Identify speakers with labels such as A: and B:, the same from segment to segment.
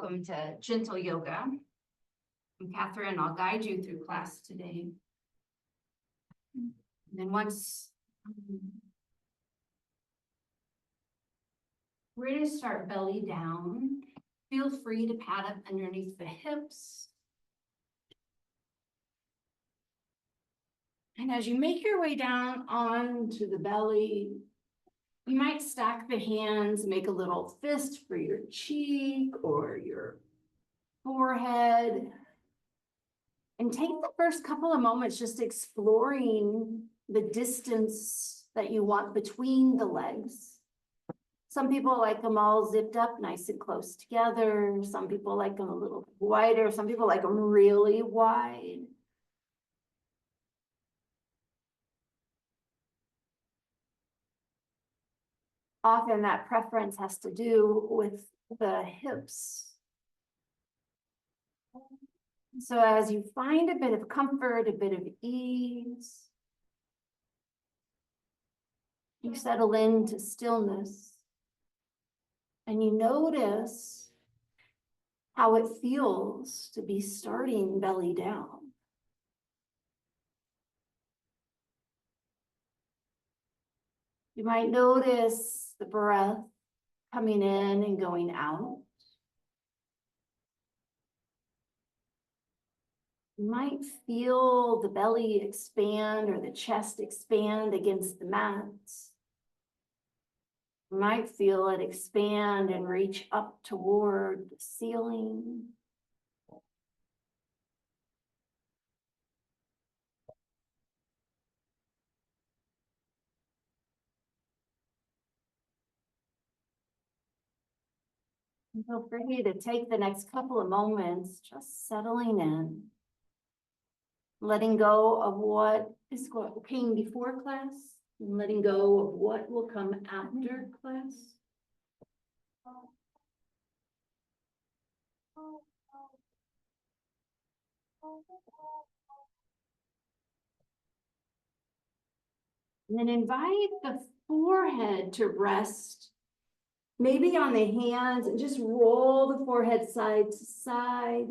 A: welcome to Gentle Yoga. I'm Catherine. I'll guide you through class today. And then once we're going to start belly down, feel free to pat up underneath the hips. And as you make your way down onto the belly, you might stack the hands, make a little fist for your cheek or your forehead. And take the first couple of moments just exploring the distance that you want between the legs. Some people like them all zipped up nice and close together. Some people like them a little wider. Some people like them really wide. Often that preference has to do with the hips. So as you find a bit of comfort, a bit of ease, you settle into stillness and you notice how it feels to be starting belly down. You might notice the breath coming in and going out. You might feel the belly expand or the chest expand against the mat. You might feel it expand and reach up toward the ceiling. Feel free to take the next couple of moments just settling in, letting go of what came before class, and letting go of what will come after class. And then invite the forehead to rest, maybe on the hands, and just roll the forehead side to side.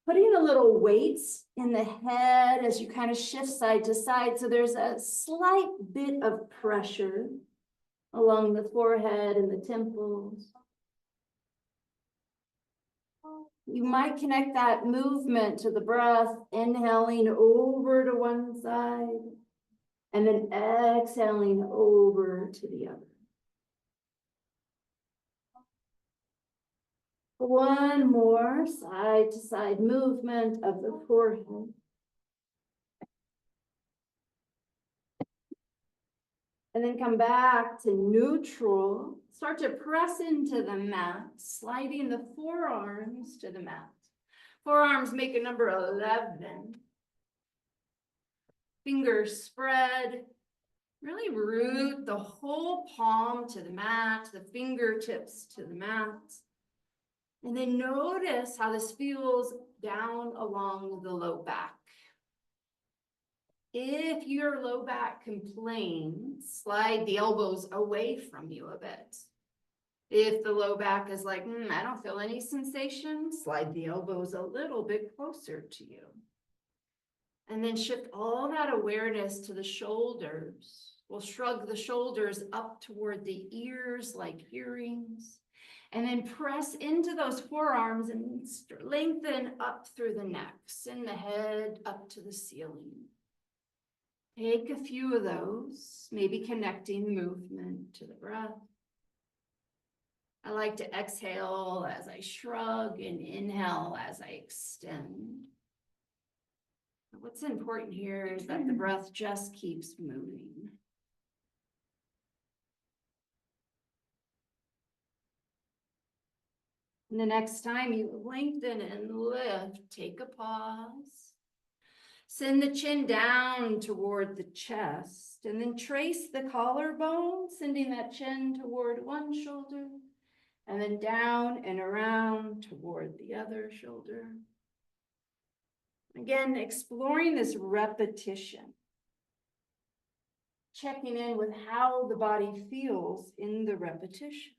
A: Putting a little weight in the head as you kind of shift side to side. So there's a slight bit of pressure along the forehead and the temples. You might connect that movement to the breath, inhaling over to one side and then exhaling over to the other. One more side to side movement of the forehead. And then come back to neutral. Start to press into the mat, sliding the forearms to the mat. Forearms make a number 11. Fingers spread. Really root the whole palm to the mat, the fingertips to the mat. And then notice how this feels down along the low back. If your low back complains, slide the elbows away from you a bit. If the low back is like, I don't feel any sensation, slide the elbows a little bit closer to you. And then shift all that awareness to the shoulders. We'll shrug the shoulders up toward the ears like earrings. And then press into those forearms and lengthen up through the neck. Send the head up to the ceiling. Take a few of those, maybe connecting movement to the breath. I like to exhale as I shrug and inhale as I extend. What's important here is that the breath just keeps moving. And the next time you lengthen and lift, take a pause. Send the chin down toward the chest, and then trace the collarbone, sending that chin toward one shoulder, and then down and around toward the other shoulder. Again, exploring this repetition. Checking in with how the body feels in the repetition.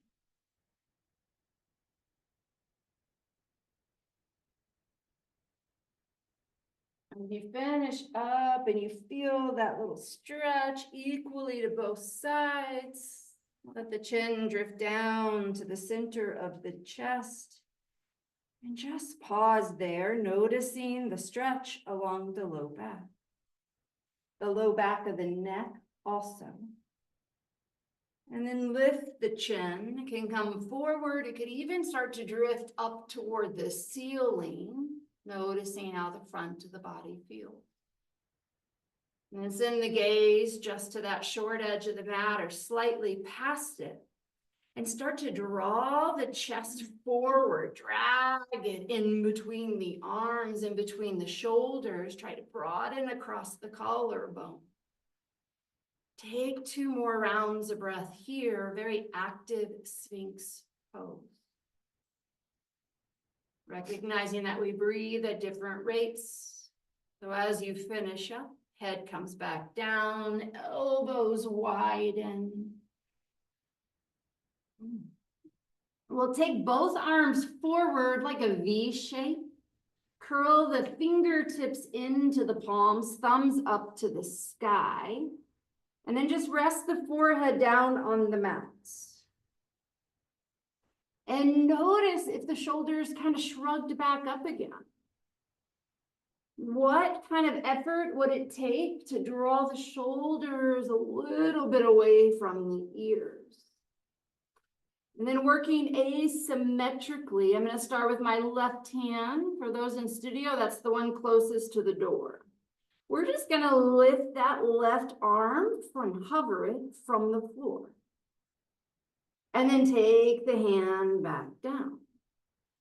A: You finish up and you feel that little stretch equally to both sides. Let the chin drift down to the center of the chest. And just pause there, noticing the stretch along the low back. The low back of the neck also. And then lift the chin. It can come forward. It could even start to drift up toward the ceiling, noticing how the front of the body feels. And send the gaze just to that short edge of the mat or slightly past it. And start to draw the chest forward, drag it in between the arms, in between the shoulders. Try to broaden across the collarbone. Take 2 more rounds of breath here, very active Sphinx pose. Recognizing that we breathe at different rates. So as you finish up, head comes back down, elbows widen. We'll take both arms forward like a V shape. Curl the fingertips into the palms, thumbs up to the sky. And then just rest the forehead down on the mat. And notice if the shoulders kind of shrugged back up again. What kind of effort would it take to draw the shoulders a little bit away from the ears? And then working asymmetrically, I'm going to start with my left hand. For those in studio, that's the one closest to the door. We're just going to lift that left arm and hover it from the floor. And then take the hand back down.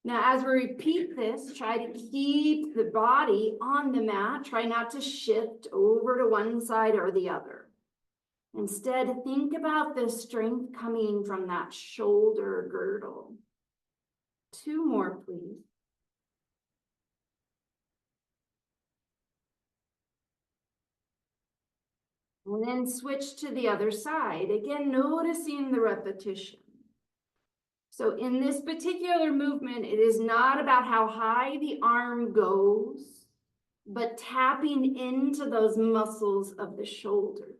A: Now, as we repeat this, try to keep the body on the mat. Try not to shift over to one side or the other. Instead, think about the strength coming from that shoulder girdle. 2 more, please. And then switch to the other side. Again, noticing the repetition. So in this particular movement, it is not about how high the arm goes, but tapping into those muscles of the shoulders.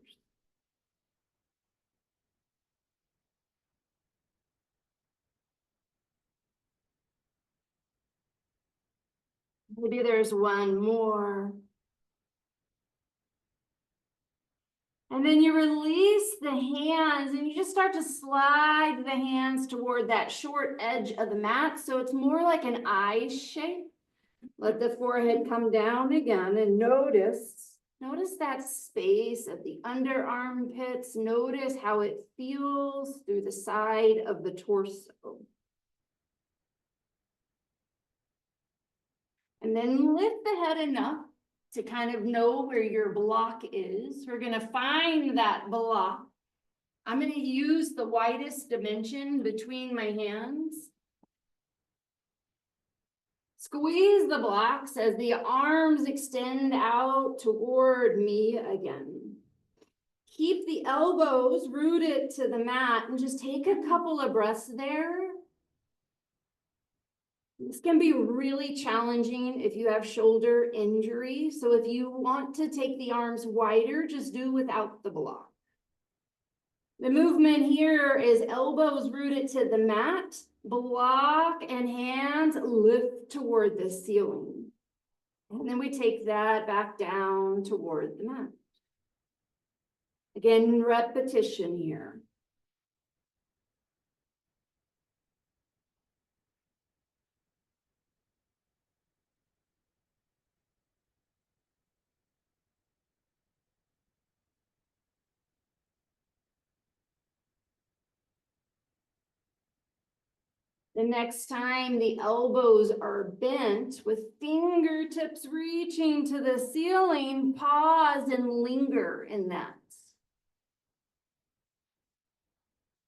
A: Maybe there's one more. And then you release the hands and you just start to slide the hands toward that short edge of the mat. So it's more like an I shape. Let the forehead come down again and notice that space of the under armpits. Notice how it feels through the side of the torso. And then lift the head enough to kind of know where your block is. We're going to find that block. I'm going to use the widest dimension between my hands. Squeeze the blocks as the arms extend out toward me again. Keep the elbows rooted to the mat and just take a couple of breaths there. This can be really challenging if you have shoulder injury. So if you want to take the arms wider, just do without the block. The movement here is elbows rooted to the mat, block and hands lift toward the ceiling. And then we take that back down toward the mat. Again, repetition here. The next time the elbows are bent with fingertips reaching to the ceiling, pause and linger in that.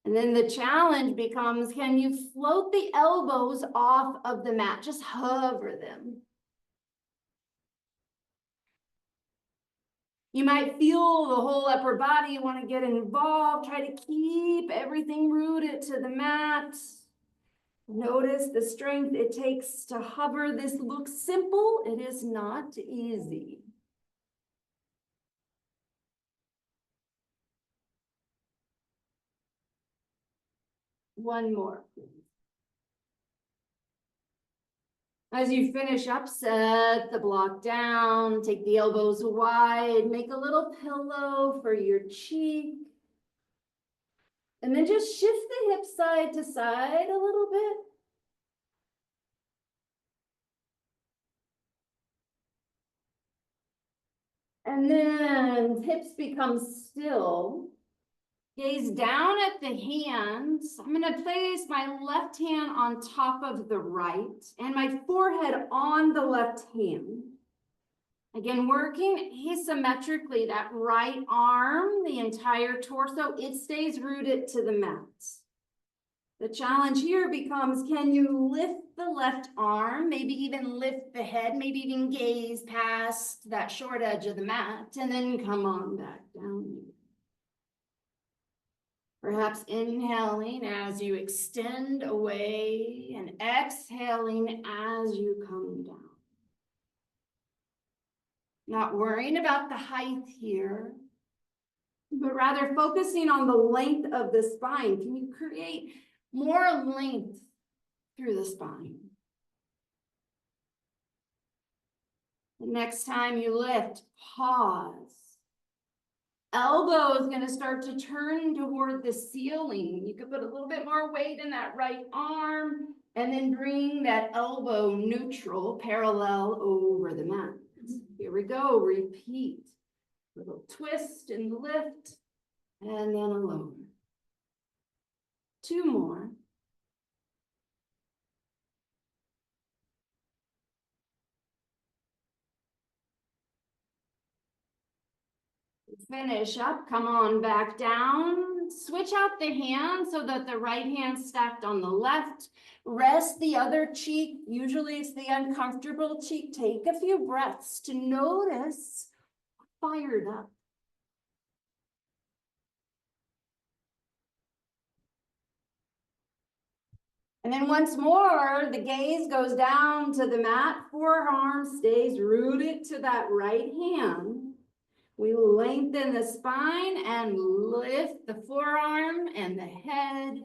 A: And then the challenge becomes, can you float the elbows off of the mat? Just hover them. You might feel the whole upper body. You want to get involved. Try to keep everything rooted to the mat. Notice the strength it takes to hover. This looks simple. It is not easy. One more. As you finish up, set the block down, take the elbows wide, make a little pillow for your cheek. And then just shift the hip side to side a little bit. And then hips become still. Gaze down at the hands. I'm going to place my left hand on top of the right and my forehead on the left hand. Again, working asymmetrically, that right arm, the entire torso, it stays rooted to the mat. The challenge here becomes, can you lift the left arm, maybe even lift the head, maybe even gaze past that short edge of the mat, and then come on back down. Perhaps inhaling as you extend away and exhaling as you come down. Not worrying about the height here, but rather focusing on the length of the spine. Can you create more length through the spine? The next time you lift, pause. Elbow is going to start to turn toward the ceiling. You could put a little bit more weight in that right arm and then bring that elbow neutral, parallel over the mat. Here we go. Repeat. Little twist and lift, and then a lower. Two more. Finish up, come on back down, switch out the hand so that the right hand stacked on the left, rest the other cheek, usually it's the uncomfortable cheek, take a few breaths to notice fired up. And then once more, the gaze goes down to the mat, forearm stays rooted to that right hand. We lengthen the spine and lift the forearm and the head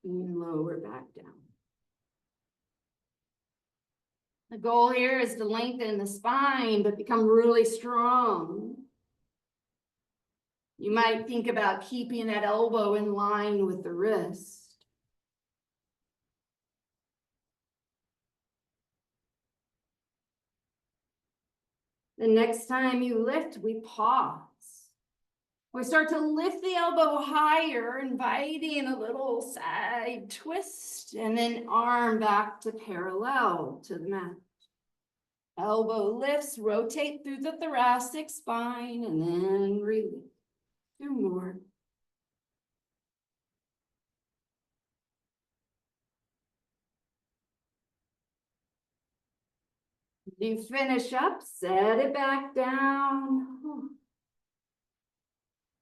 A: and lower back down. The goal here is to lengthen the spine, but become really strong. You might think about keeping that elbow in line with the wrist. The next time you lift, we pause. We start to lift the elbow higher, inviting a little side twist, and then arm back to parallel to the mat. Elbow lifts, rotate through the thoracic spine, and then release. Two more. You finish up, set it back down.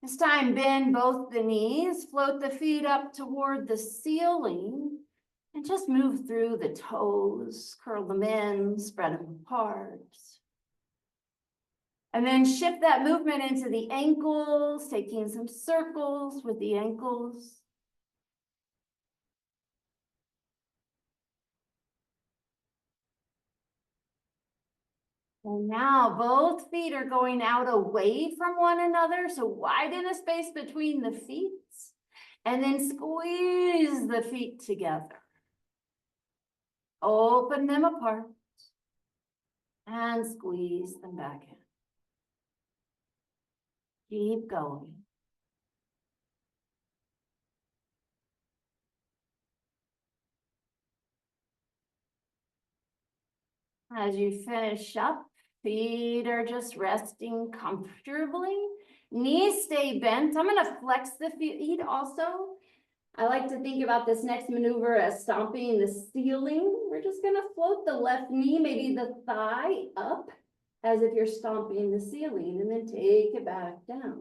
A: This time, bend both the knees, float the feet up toward the ceiling, and just move through the toes, curl them in, spread them apart. And then shift that movement into the ankles, taking some circles with the ankles. And now both feet are going out away from one another. So widen a space between the feet and then squeeze the feet together. Open them apart and squeeze them back in. Keep going. As you finish up, feet are just resting comfortably. Knees stay bent. I'm going to flex the feet also. I like to think about this next maneuver as stomping the ceiling. We're just going to float the left knee, maybe the thigh up, as if you're stomping the ceiling, and then take it back down.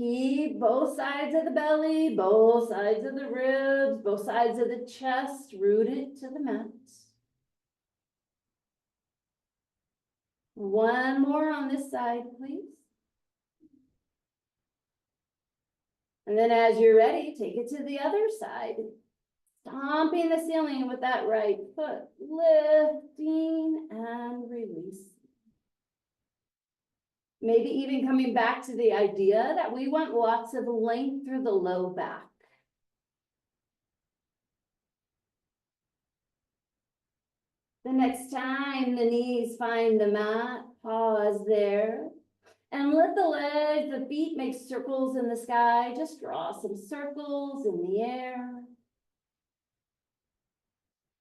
A: Keep both sides of the belly, both sides of the ribs, both sides of the chest rooted to the mat. One more on this side, please. And then as you're ready, take it to the other side. Stomping the ceiling with that right foot, lifting and releasing. Maybe even coming back to the idea that we want lots of length through the low back. The next time the knees find the mat, pause there and let the legs, the feet make circles in the sky. Just draw some circles in the air.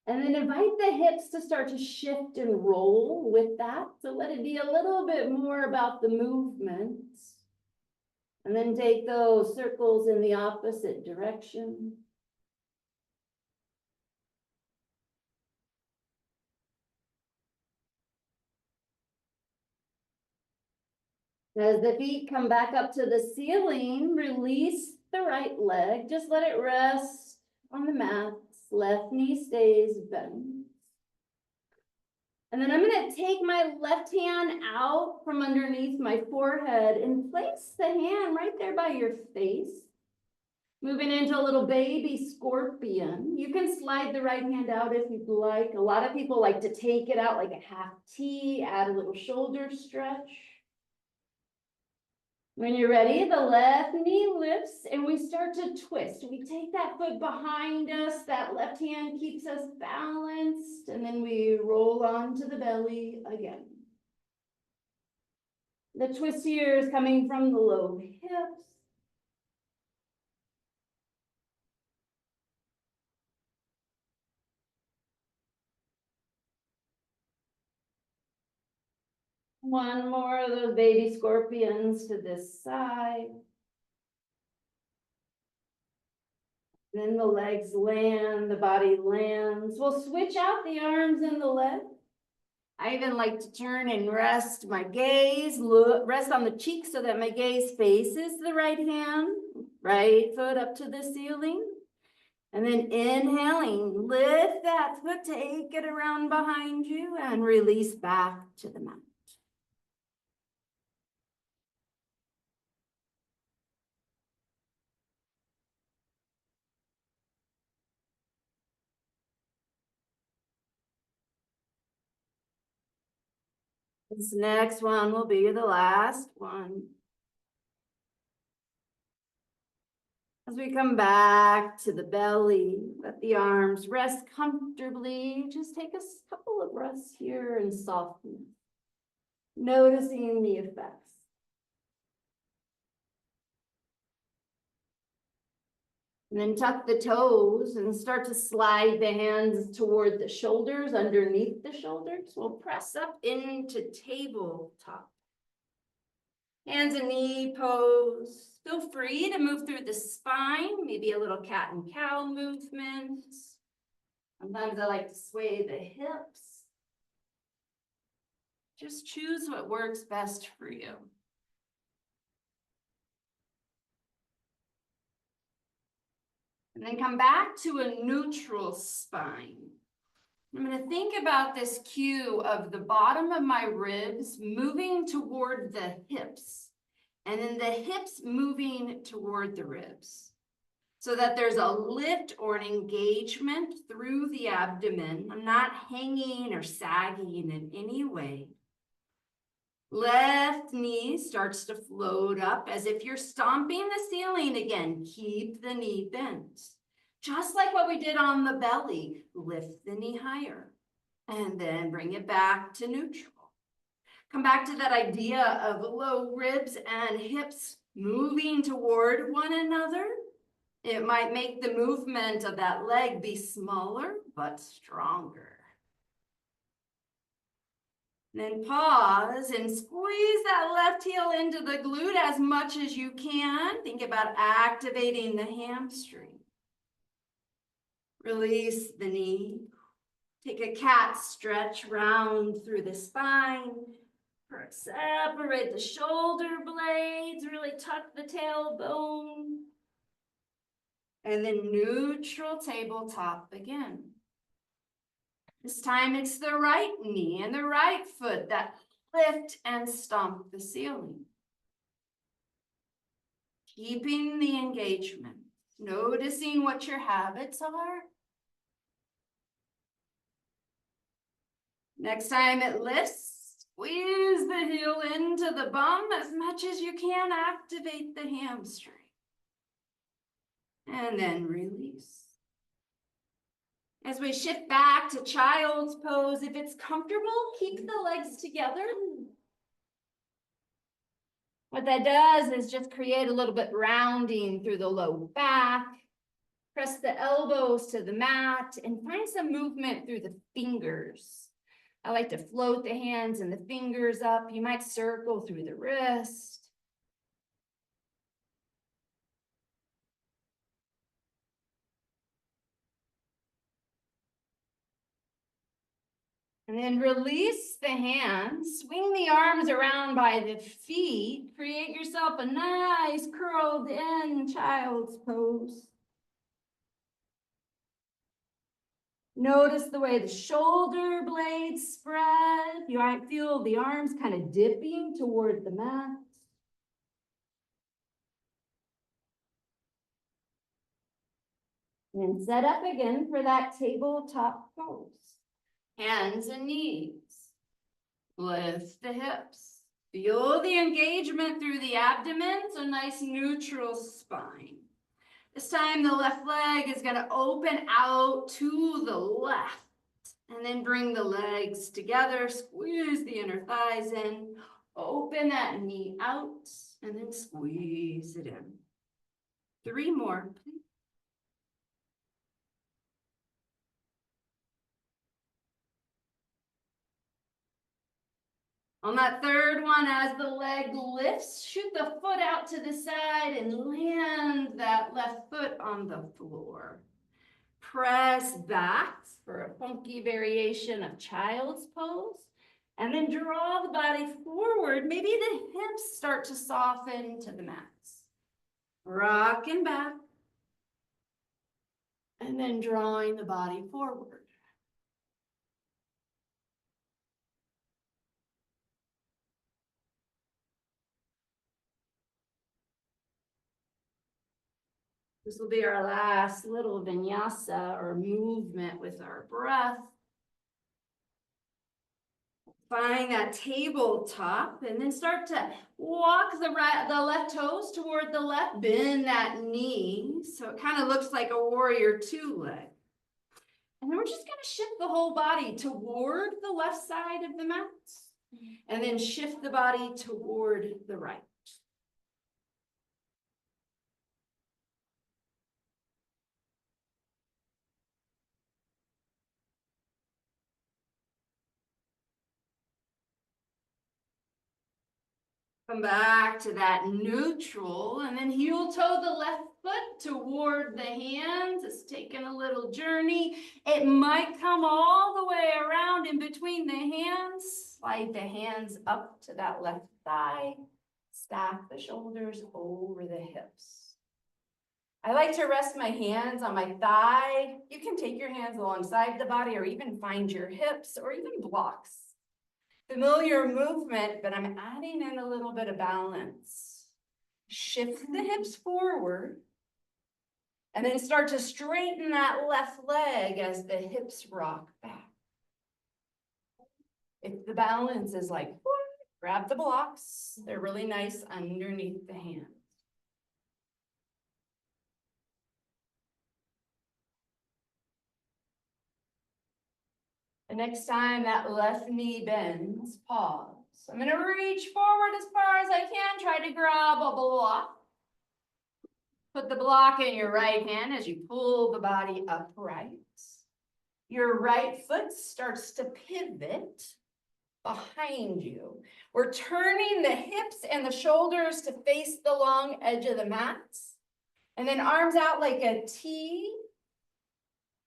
A: And then invite the hips to start to shift and roll with that. So let it be a little bit more about the movement. And then take those circles in the opposite direction. As the feet come back up to the ceiling, release the right leg. Just let it rest on the mat. Left knee stays bent. And then I'm going to take my left hand out from underneath my forehead and place the hand right there by your face. Moving into a little baby scorpion. You can slide the right hand out if you'd like. A lot of people like to take it out like a half T, add a little shoulder stretch. When you're ready, the left knee lifts and we start to twist. We take that foot behind us, that left hand keeps us balanced, and then we roll onto the belly again. The twist here is coming from the low hips. One more of those baby scorpions to this side. Then the legs land, the body lands. We'll switch out the arms and the legs. I even like to turn and rest my gaze, rest on the cheek so that my gaze faces the right hand, right foot up to the ceiling. And then inhaling, lift that foot, take it around behind you and release back to the mat. This next one will be the last one. As we come back to the belly, let the arms rest comfortably. Just take a couple of breaths here and soften, noticing the effects. And then tuck the toes and start to slide the hands toward the shoulders, underneath the shoulders. We'll press up into tabletop. Hands and knee pose. Feel free to move through the spine, maybe a little cat and cow movement. Sometimes I like to sway the hips. Just choose what works best for you. And then come back to a neutral spine. I'm going to think about this cue of the bottom of my ribs moving toward the hips, and then the hips moving toward the ribs, so that there's a lift or an engagement through the abdomen. I'm not hanging or sagging in any way. Left knee starts to float up as if you're stomping the ceiling again. Keep the knee bent. Just like what we did on the belly, lift the knee higher and then bring it back to neutral. Come back to that idea of low ribs and hips moving toward one another. It might make the movement of that leg be smaller, but stronger. Then pause and squeeze that left heel into the glute as much as you can. Think about activating the hamstring. Release the knee. Take a cat stretch round through the spine. Separate the shoulder blades, really tuck the tailbone. And then neutral tabletop again. This time it's the right knee and the right foot that lift and stomp the ceiling. Keeping the engagement, noticing what your habits are. Next time it lifts, squeeze the heel into the bum as much as you can, activate the hamstring. And then release. As we shift back to child's pose, if it's comfortable, keep the legs together. What that does is just create a little bit rounding through the low back. Press the elbows to the mat and find some movement through the fingers. I like to float the hands and the fingers up. You might circle through the wrist. And then release the hands, swing the arms around by the feet, create yourself a nice curled in child's pose. Notice the way the shoulder blades spread. You might feel the arms kind of dipping toward the mat. And set up again for that tabletop pose. Hands and knees. Lift the hips. Feel the engagement through the abdomen, so nice neutral spine. This time the left leg is going to open out to the left. And then bring the legs together, squeeze the inner thighs in, open that knee out, and then squeeze it in. 3 more, please. On that third one, as the leg lifts, shoot the foot out to the side and land that left foot on the floor. Press back for a funky variation of child's pose. And then draw the body forward. Maybe the hips start to soften to the mats. Rocking back. And then drawing the body forward. This will be our last little vinyasa or movement with our breath. Find that tabletop and then start to walk the left toes toward the left, bend that knee. So it kind of looks like a warrior 2 leg. And then we're just going to shift the whole body toward the left side of the mat and then shift the body toward the right. Come back to that neutral and then heel toe the left foot toward the hands. It's taking a little journey. It might come all the way around in between the hands. Slide the hands up to that left thigh. Stack the shoulders over the hips. I like to rest my hands on my thigh. You can take your hands alongside the body or even find your hips or even blocks. Familiar movement, but I'm adding in a little bit of balance. Shift the hips forward and then start to straighten that left leg as the hips rock back. If the balance is like, grab the blocks. They're really nice underneath the hands. The next time that left knee bends, pause. I'm going to reach forward as far as I can. Try to grab a block. Put the block in your right hand as you pull the body upright. Your right foot starts to pivot behind you. We're turning the hips and the shoulders to face the long edge of the mat. And then arms out like a T.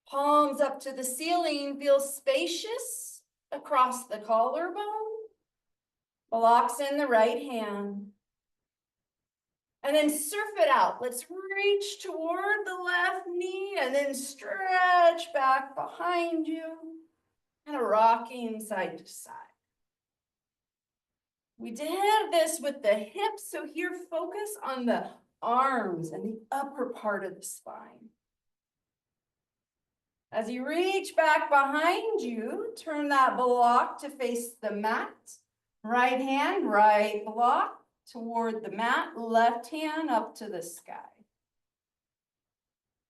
A: Palms up to the ceiling, feel spacious across the collarbone. Blocks in the right hand. And then surf it out. Let's reach toward the left knee and then stretch back behind you. Kind of rocking side to side. We did this with the hips, so here focus on the arms and the upper part of the spine. As you reach back behind you, turn that block to face the mat. Right hand, right block toward the mat, left hand up to the sky.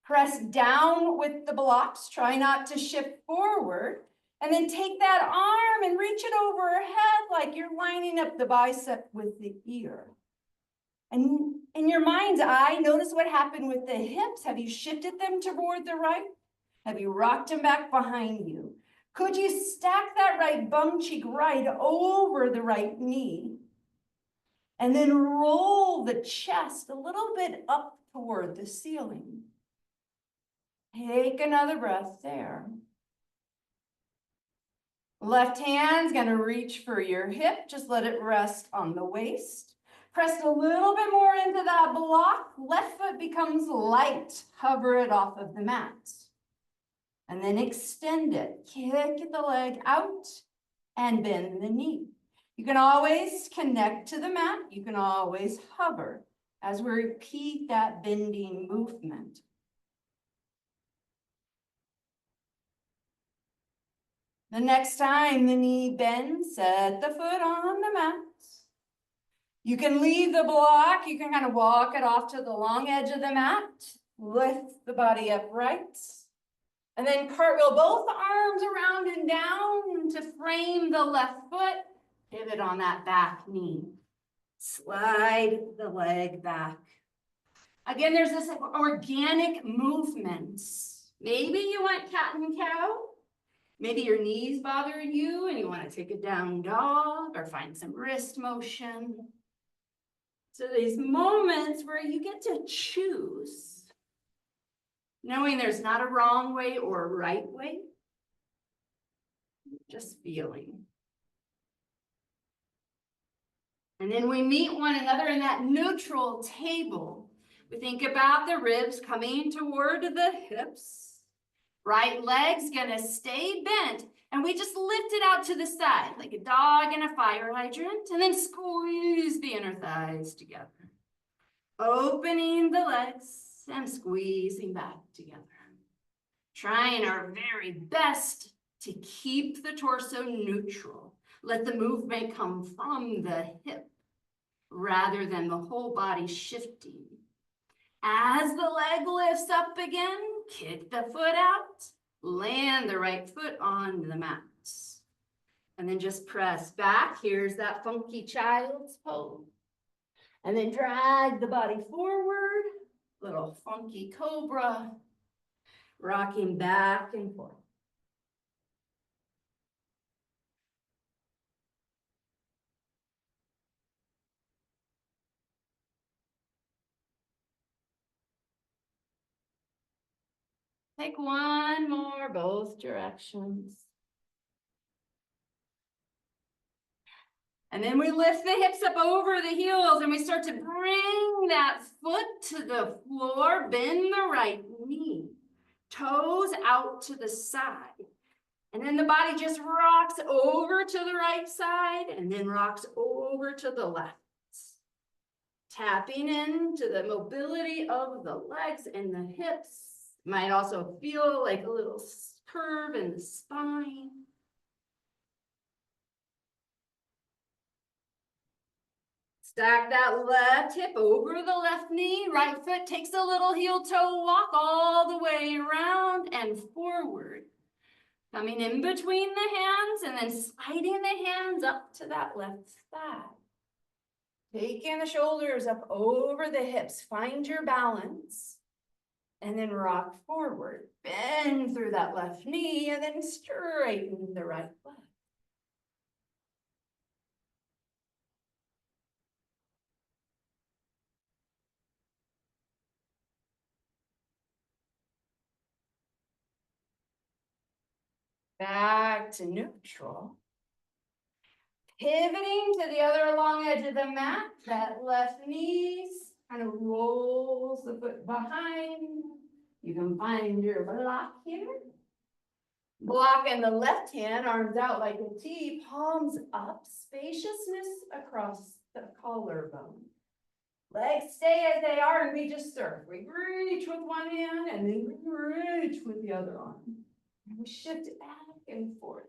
A: Press down with the blocks, try not to shift forward, and then take that arm and reach it overhead like you're lining up the bicep with the ear. And in your mind's eye, notice what happened with the hips. Have you shifted them toward the right? Have you rocked them back behind you? Could you stack that right bum cheek right over the right knee? And then roll the chest a little bit up toward the ceiling. Take another breath there. Left hand's gonna reach for your hip. Just let it rest on the waist. Press a little bit more into that block. Left foot becomes light. Hover it off of the mat. And then extend it. Kick the leg out and bend the knee. You can always connect to the mat. You can always hover as we repeat that bending movement. The next time the knee bends, set the foot on the mat. You can leave the block. You can kind of walk it off to the long edge of the mat. Lift the body upright. And then cartwheel both arms around and down to frame the left foot. Pivot on that back knee. Slide the leg back. Again, there's this organic movement. Maybe you want cat and cow. Maybe your knees bother you and you want to take a down dog or find some wrist motion. So these moments where you get to choose, knowing there's not a wrong way or a right way, just feeling. And then we meet one another in that neutral table. We think about the ribs coming toward the hips. Right leg's gonna stay bent, and we just lift it out to the side like a dog in a fire hydrant, and then squeeze the inner thighs together. Opening the legs and squeezing back together. Trying our very best to keep the torso neutral. Let the movement come from the hip rather than the whole body shifting. As the leg lifts up again, kick the foot out, land the right foot on the mat. And then just press back. Here's that funky child's pose. And then drag the body forward, little funky cobra, rocking back and forth. Take one more, both directions. And then we lift the hips up over the heels and we start to bring that foot to the floor, bend the right knee, toes out to the side. And then the body just rocks over to the right side and then rocks over to the left. Tapping into the mobility of the legs and the hips. Might also feel like a little curve in the spine. Stack that left hip over the left knee. Right foot takes a little heel toe walk all the way around and forward. Coming in between the hands and then sliding the hands up to that left thigh. Taking the shoulders up over the hips. Find your balance. And then rock forward. Bend through that left knee and then straighten the right leg. Back to neutral. Pivoting to the other long edge of the mat, that left knee kind of rolls the foot behind. You can find your block here. Block in the left hand, arms out like a T, palms up, spaciousness across the collarbone. Legs stay as they are and we just surf. We reach with one hand and then we reach with the other arm. And we shift back and forth.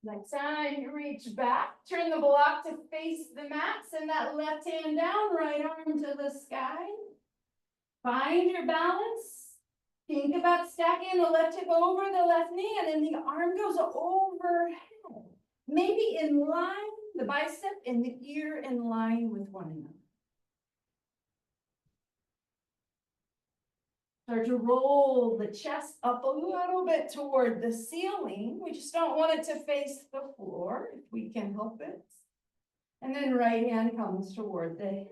A: Next time you reach back, turn the block to face the mat, send that left hand down, right arm to the sky. Find your balance. Think about stacking the left hip over the left knee, and then the arm goes overhead. Maybe in line, the bicep and the ear in line with one another. Start to roll the chest up a little bit toward the ceiling. We just don't want it to face the floor if we can help it. And then right hand comes toward the hip.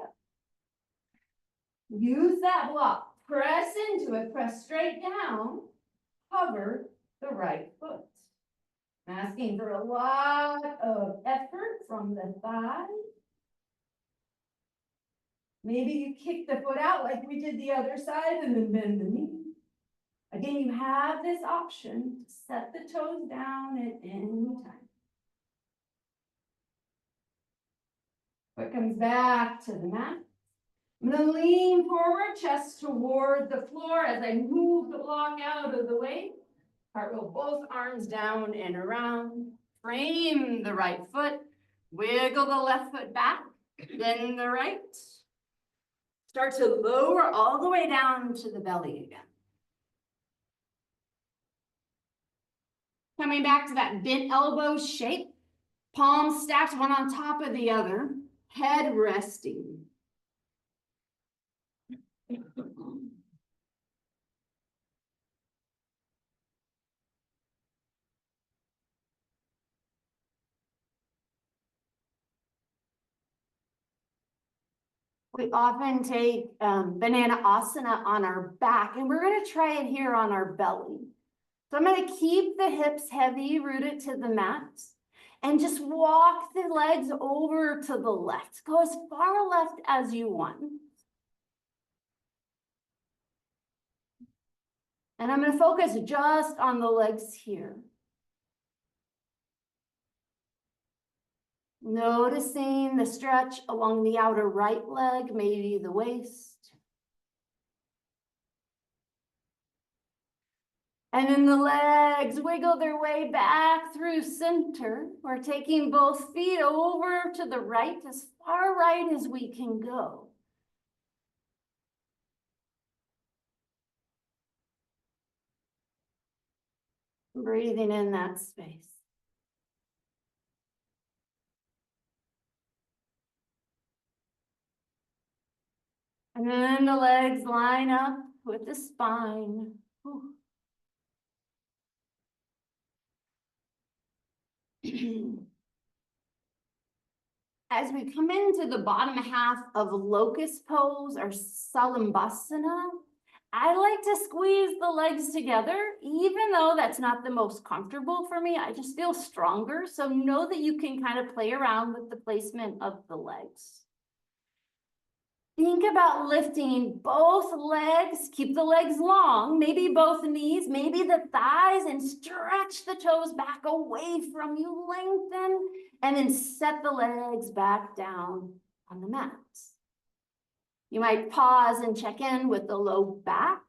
A: Use that block. Press into it. Press straight down. Hover the right foot. I'm asking for a lot of effort from the thigh. Maybe you kick the foot out like we did the other side and then bend the knee. Again, you have this option to set the toes down at any time. Foot comes back to the mat. I'm going to lean forward, chest toward the floor as I move the block out of the way. Cartwheel both arms down and around. Frame the right foot. Wiggle the left foot back, then the right. Start to lower all the way down to the belly again. Coming back to that bent elbow shape. Palms stacked one on top of the other. Head resting. We often take banana asana on our back, and we're going to try it here on our belly. So I'm going to keep the hips heavy, rooted to the mat, and just walk the legs over to the left. Go as far left as you want. And I'm going to focus just on the legs here. Noticing the stretch along the outer right leg, maybe the waist. And then the legs wiggle their way back through center. We're taking both feet over to the right, as far right as we can go. Breathing in that space. And then the legs line up with the spine. Whew. As we come into the bottom half of locust pose or salambhasana, I like to squeeze the legs together, even though that's not the most comfortable for me. I just feel stronger. So know that you can kind of play around with the placement of the legs. Think about lifting both legs, keep the legs long, maybe both knees, maybe the thighs, and stretch the toes back away from you, lengthen, and then set the legs back down on the mat. You might pause and check in with the low back.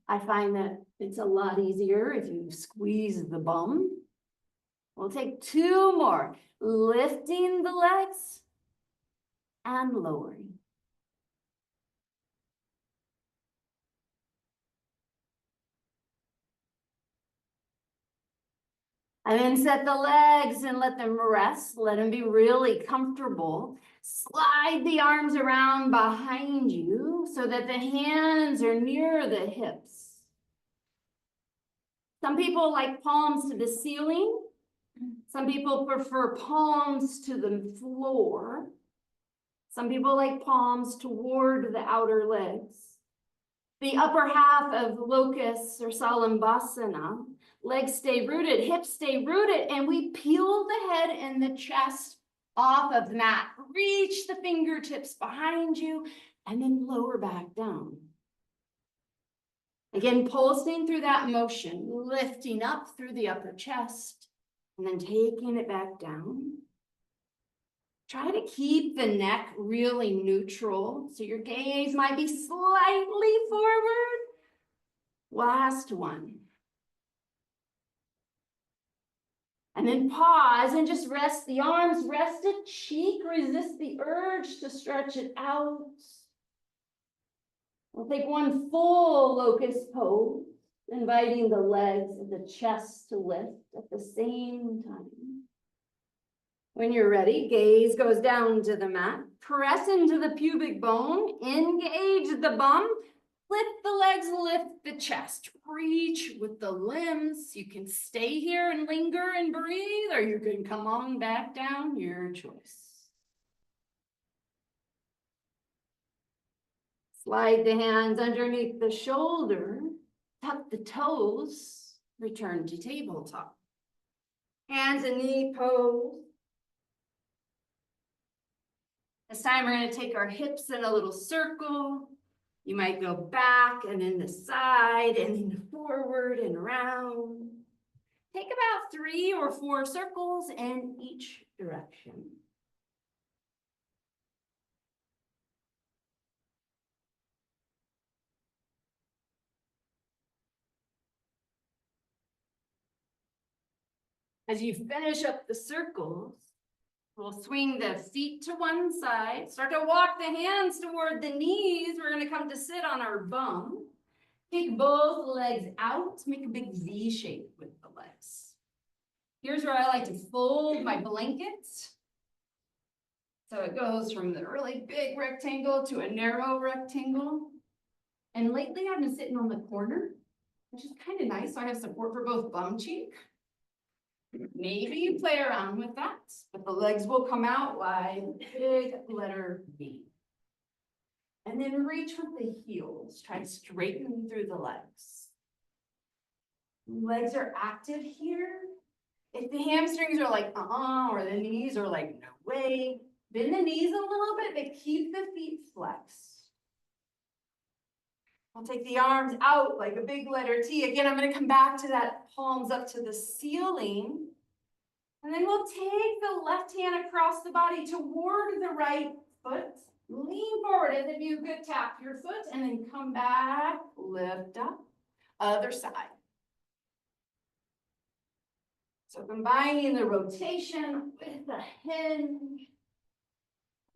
A: I find that it's a lot easier if you squeeze the bum. We'll take two more, lifting the legs and lowering. And then set the legs and let them rest. Let them be really comfortable. Slide the arms around behind you so that the hands are near the hips. Some people like palms to the ceiling. Some people prefer palms to the floor. Some people like palms toward the outer legs. The upper half of locust or Salambasana. Legs stay rooted, hips stay rooted, and we peel the head and the chest off of the mat. Reach the fingertips behind you and then lower back down. Again, pulsing through that motion, lifting up through the upper chest and then taking it back down. Try to keep the neck really neutral, so your gaze might be slightly forward. Last one. And then pause and just rest the arms, rest a cheek, resist the urge to stretch it out. We'll take one full locust pose, inviting the legs and the chest to lift at the same time. When you're ready, gaze goes down to the mat, press into the pubic bone, engage the bum, lift the legs, lift the chest, reach with the limbs. You can stay here and linger and breathe, or you can come on back down, your choice. Slide the hands underneath the shoulder, tuck the toes, return to tabletop. Hands and knee pose. This time we're going to take our hips in a little circle. You might go back and then the side and then forward and around. Take about 3 or 4 circles in each direction. As you finish up the circles, we'll swing the feet to one side, start to walk the hands toward the knees. We're going to come to sit on our bum. Take both legs out, make a big V shape with the legs. Here's where I like to fold my blanket. So it goes from the really big rectangle to a narrow rectangle. And lately I've been sitting on the corner, which is kind of nice. So I have support for both bum cheek. Maybe you play around with that, but the legs will come out wide, big letter V. And then reach with the heels, try to straighten through the legs. Legs are active here. If the hamstrings are like, or the knees are like, no way, bend the knees a little bit, but keep the feet flexed. I'll take the arms out like a big letter T. Again, I'm going to come back to that palms up to the ceiling. And then we'll take the left hand across the body toward the right foot. Lean forward as if you could tap your foot and then come back, lift up, other side. So combining the rotation with the hinge,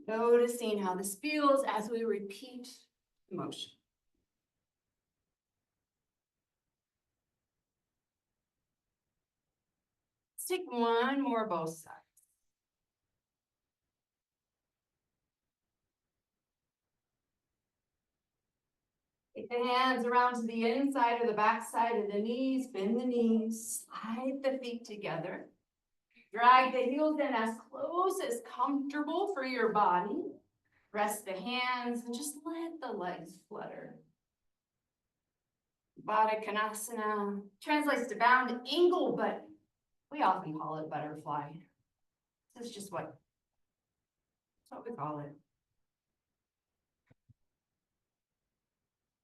A: noticing how this feels as we repeat the motion. Let's take one more both sides. Take the hands around to the inside or the back side of the knees, bend the knees, slide the feet together. Drag the heels in as close as comfortable for your body. Rest the hands and just let the legs flutter. Baddha Konasana translates to bound angle, but we often call it butterfly. This is just that's what we call it.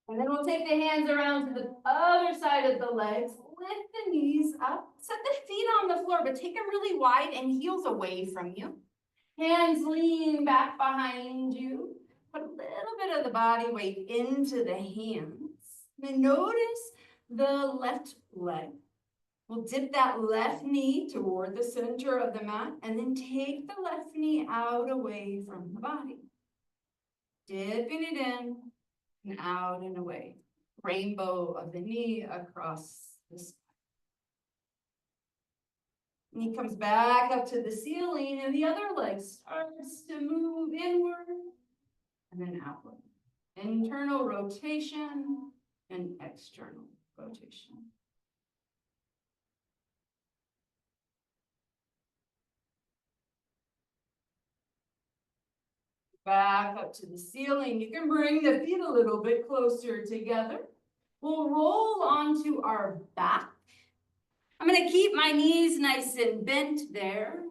A: And then we'll take the hands around to the other side of the legs, lift the knees up, set the feet on the floor, but take them really wide and heels away from you. Hands lean back behind you. Put a little bit of the body weight into the hands. Then notice the left leg. We'll dip that left knee toward the center of the mat and then take the left knee out away from the body. Dipping it in and out and away. Rainbow of the knee across the spine. Knee comes back up to the ceiling and the other leg starts to move inward and then outward. Internal rotation and external rotation. Back up to the ceiling. You can bring the feet a little bit closer together. We'll roll onto our back. I'm gonna keep my knees nice and bent there.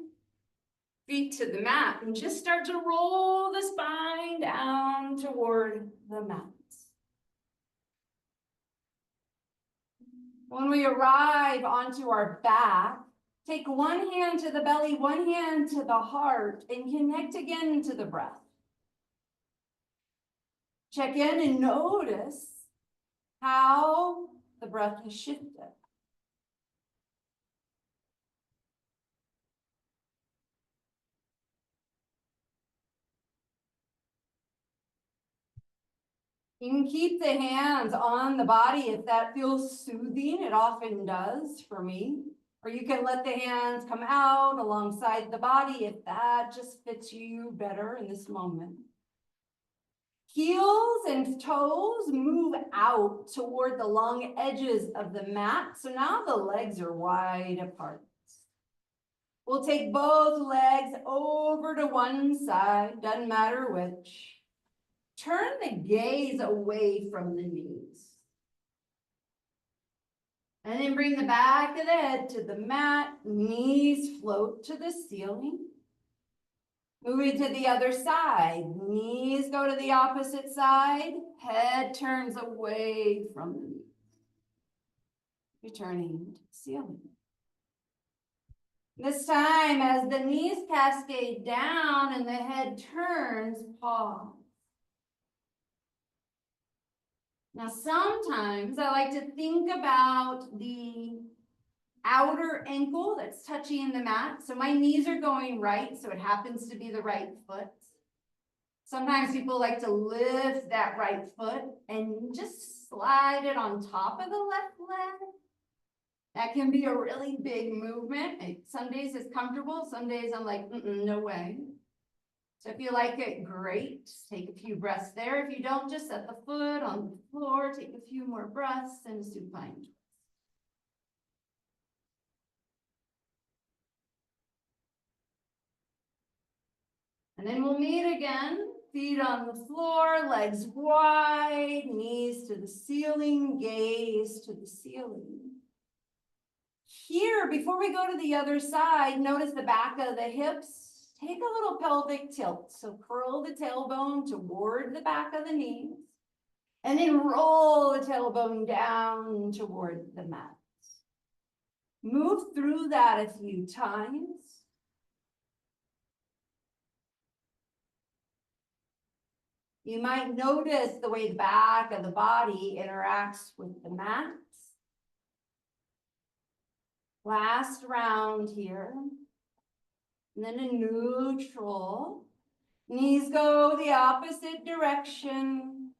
A: Feet to the mat and just start to roll the spine down toward the mat. When we arrive onto our back, take one hand to the belly, one hand to the heart, and connect again to the breath. Check in and notice how the breath has shifted. You can keep the hands on the body if that feels soothing. It often does for me. Or you can let the hands come out alongside the body if that just fits you better in this moment. Heels and toes move out toward the long edges of the mat. So now the legs are wide apart. We'll take both legs over to one side, doesn't matter which. Turn the gaze away from the knees. And then bring the back of the head to the mat, knees float to the ceiling. Moving to the other side, knees go to the opposite side, head turns away from the knees. Returning to the ceiling. This time, as the knees cascade down and the head turns, pause. Now, sometimes I like to think about the outer ankle that's touching the mat. So my knees are going right, so it happens to be the right foot. Sometimes people like to lift that right foot and just slide it on top of the left leg. That can be a really big movement. Some days it's comfortable, some days I'm like, no way. So if you like it, great. Just take a few breaths there. If you don't, just set the foot on the floor, take a few more breaths and supine twist. And then we'll meet again. Feet on the floor, legs wide, knees to the ceiling, gaze to the ceiling. Here, before we go to the other side, notice the back of the hips. Take a little pelvic tilt. So curl the tailbone toward the back of the knees. And then roll the tailbone down toward the mat. Move through that a few times. You might notice the way the back of the body interacts with the mat. Last round here. And then a neutral. Knees go the opposite direction.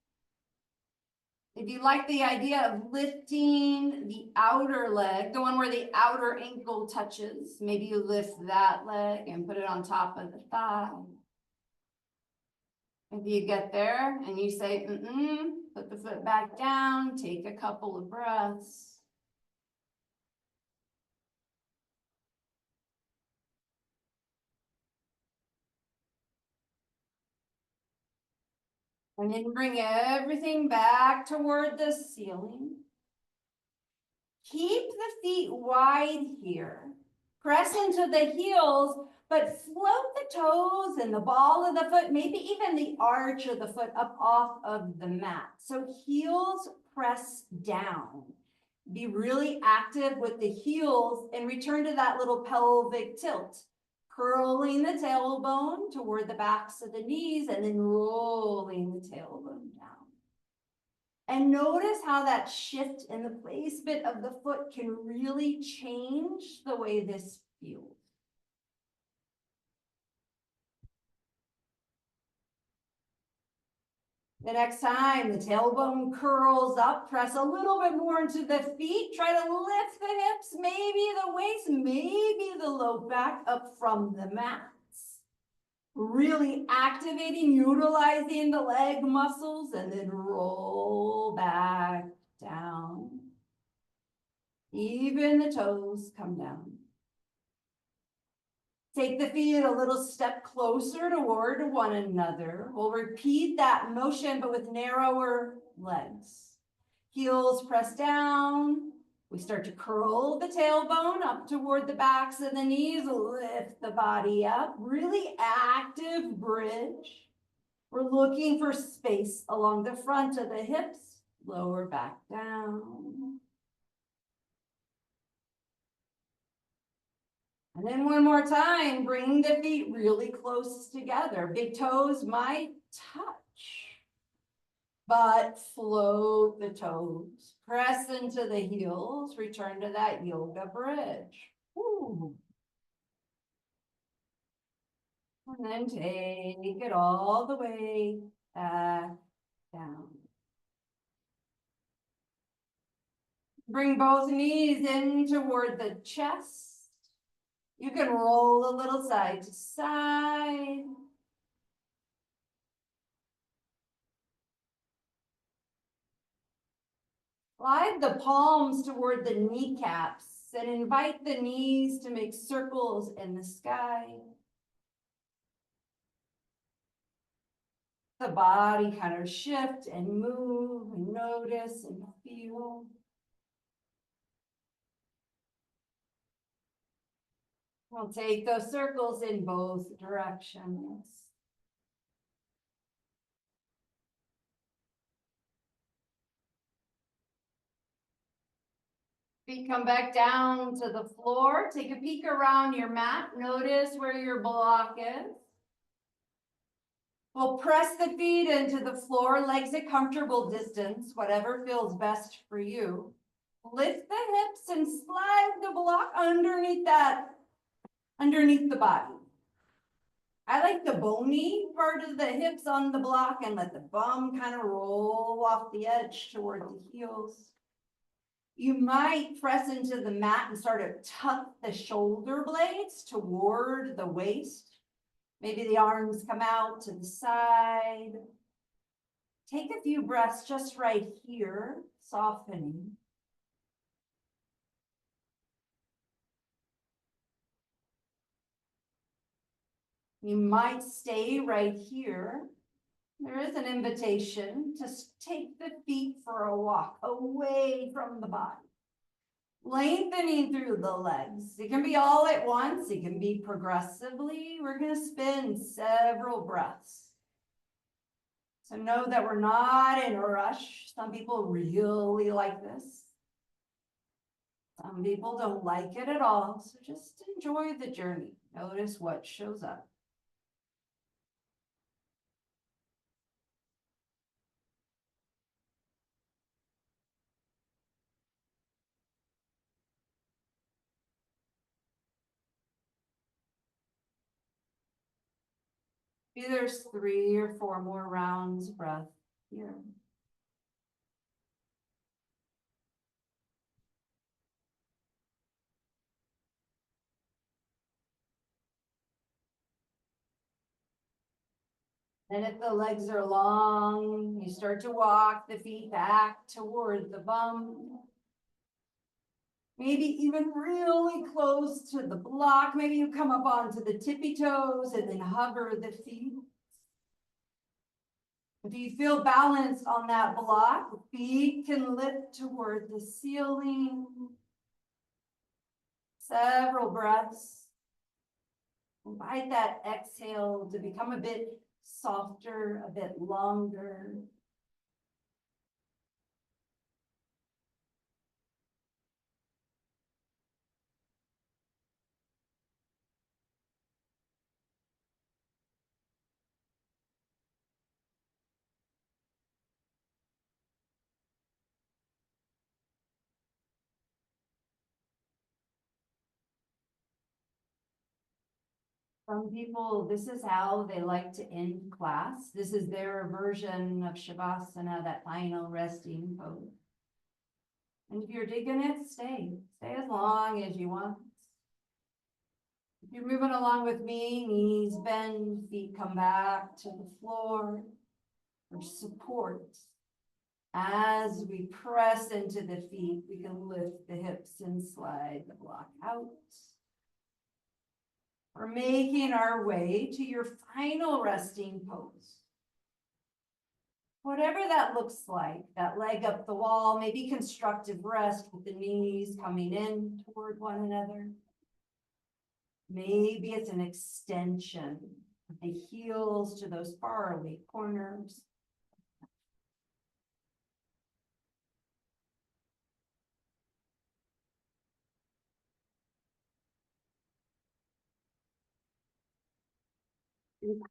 A: If you like the idea of lifting the outer leg, the one where the outer ankle touches, maybe you lift that leg and put it on top of the thigh. If you get there and you say, put the foot back down, take a couple of breaths. And then bring everything back toward the ceiling. Keep the feet wide here. Press into the heels, but float the toes and the ball of the foot, maybe even the arch of the foot up off of the mat. So heels press down. Be really active with the heels and return to that little pelvic tilt. Curling the tailbone toward the backs of the knees and then rolling the tailbone down. And notice how that shift in the placement of the foot can really change the way this feels. The next time the tailbone curls up, press a little bit more into the feet. Try to lift the hips, maybe the waist, maybe the low back up from the mats. Really activating, utilizing the leg muscles, and then roll back down. Even the toes come down.
B: Take the feet a little step closer toward one another. We'll repeat that motion, but with narrower legs. Heels press down. We start to curl the tailbone up toward the backs of the knees, lift the body up, really active bridge. We're looking for space along the front of the hips, lower back down. And then one more time, bring the feet really close together. Big toes might touch, but float the toes. Press into the heels, return to that yoga bridge. Ooh. And then take it all the way back down. Bring both knees in toward the chest. You can roll a little side to side. Slide the palms toward the kneecaps and invite the knees to make circles in the sky. The body kind of shift and move and notice and feel. We'll take those circles in both directions. Feet come back down to the floor. Take a peek around your mat. Notice where your block is. We'll press the feet into the floor, legs at comfortable distance, whatever feels best for you. Lift the hips and slide the block underneath the body. I like the bony part of the hips on the block and let the bum kind of roll off the edge toward the heels. You might press into the mat and start to tuck the shoulder blades toward the waist. Maybe the arms come out to the side. Take a few breaths just right here, softening. You might stay right here. There is an invitation to take the feet for a walk away from the body. Lengthening through the legs. It can be all at once. It can be progressively. We're going to spin several breaths. So know that we're not in a rush. Some people really like this. Some people don't like it at all. So just enjoy the journey. Notice what shows up. Maybe there's 3 or 4 more rounds of breath here. And if the legs are long, you start to walk the feet back toward the bum. Maybe even really close to the block. Maybe you come up onto the tippy toes and then hover the feet. If you feel balanced on that block, feet can lift toward the ceiling. Several breaths. Invite that exhale to become a bit softer, a bit longer. Some people, this is how they like to end class. This is their version of Shavasana, that final resting pose. And if you're digging it, stay as long as you want. If you're moving along with me, knees bend, feet come back to the floor for support. As we press into the feet, we can lift the hips and slide the block out. We're making our way to your final resting pose. Whatever that looks like, that leg up the wall, maybe constructive rest with the knees coming in toward one another. Maybe it's an extension of the heels to those far away corners.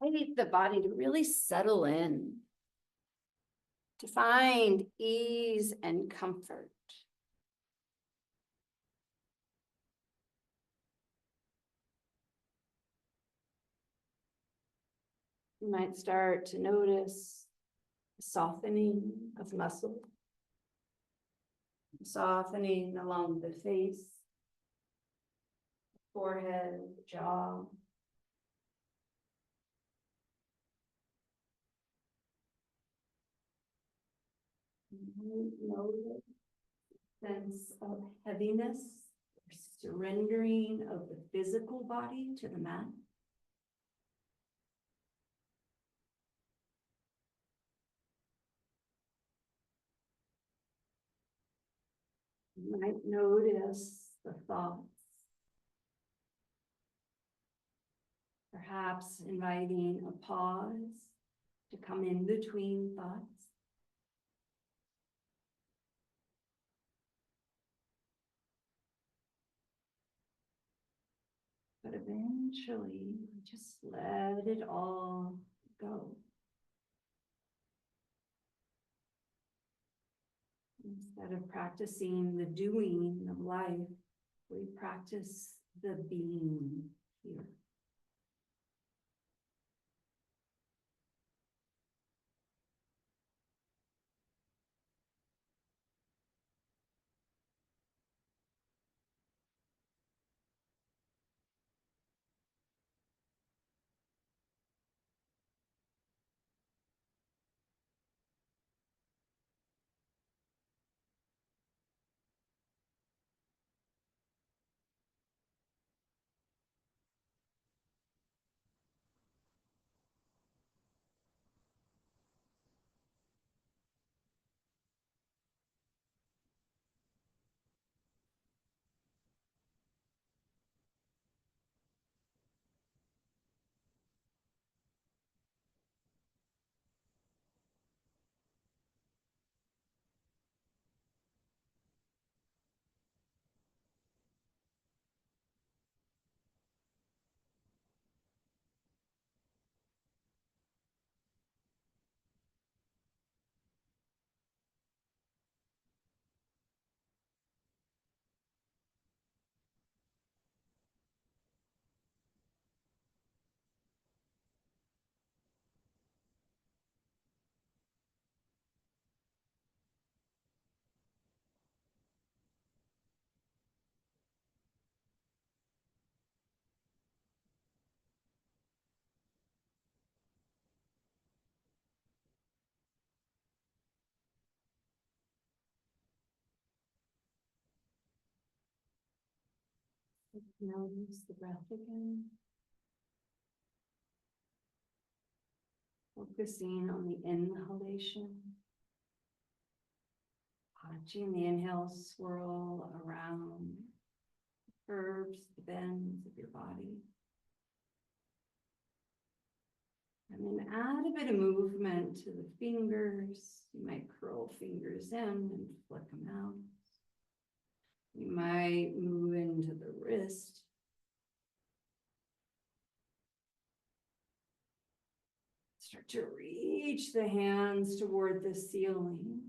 A: Invite the body to really settle in, to find ease and comfort. You might start to notice softening of muscle, softening along the face, forehead, jaw. You notice sense of heaviness, or surrendering of the physical body to the mat. You might notice the thoughts, perhaps inviting a pause to come in between thoughts. But eventually, just let it all go. Instead of practicing the doing of life, we practice the being here. Notice the breath again. Focusing on the inhalation. Watching the inhale swirl around the curves, the bends of your body. And then add a bit of movement to the fingers. You might curl fingers in and flick them out. You might move into the wrist. Start to reach the hands toward the ceiling.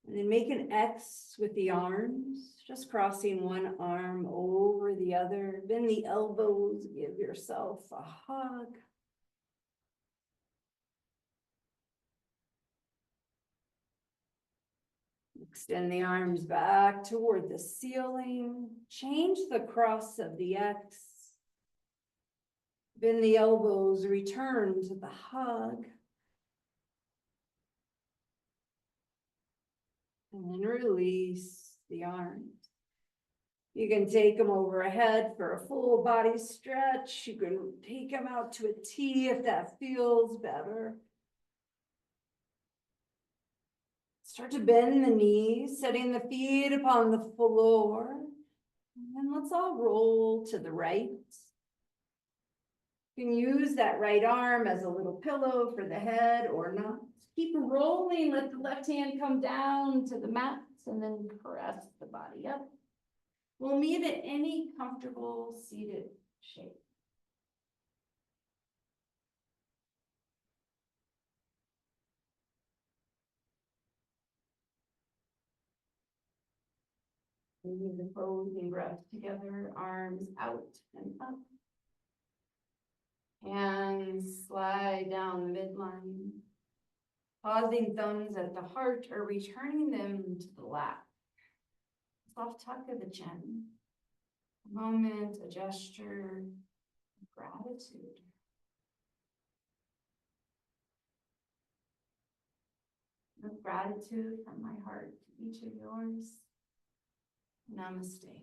A: And then make an X with the arms, just crossing one arm over the other. Bend the elbows, give yourself a hug. Extend the arms back toward the ceiling. Change the cross of the X. Bend the elbows, return to the hug. And then release the arms.
B: You can take them overhead for a full body stretch. You can take them out to a T if that feels better. Start to bend the knees, setting the feet upon the floor. And then let's all roll to the right. You can use that right arm as a little pillow for the head or not. Keep rolling, let the left hand come down to the mat and then press the body up. We'll meet at any comfortable seated shape. Bringing the opposing breath together, arms out and up. Hands slide down the midline. Pausing thumbs at the heart or returning them to the lap. Soft tuck of the chin. A moment, a gesture, gratitude. With gratitude from my heart to each of yours. Namaste.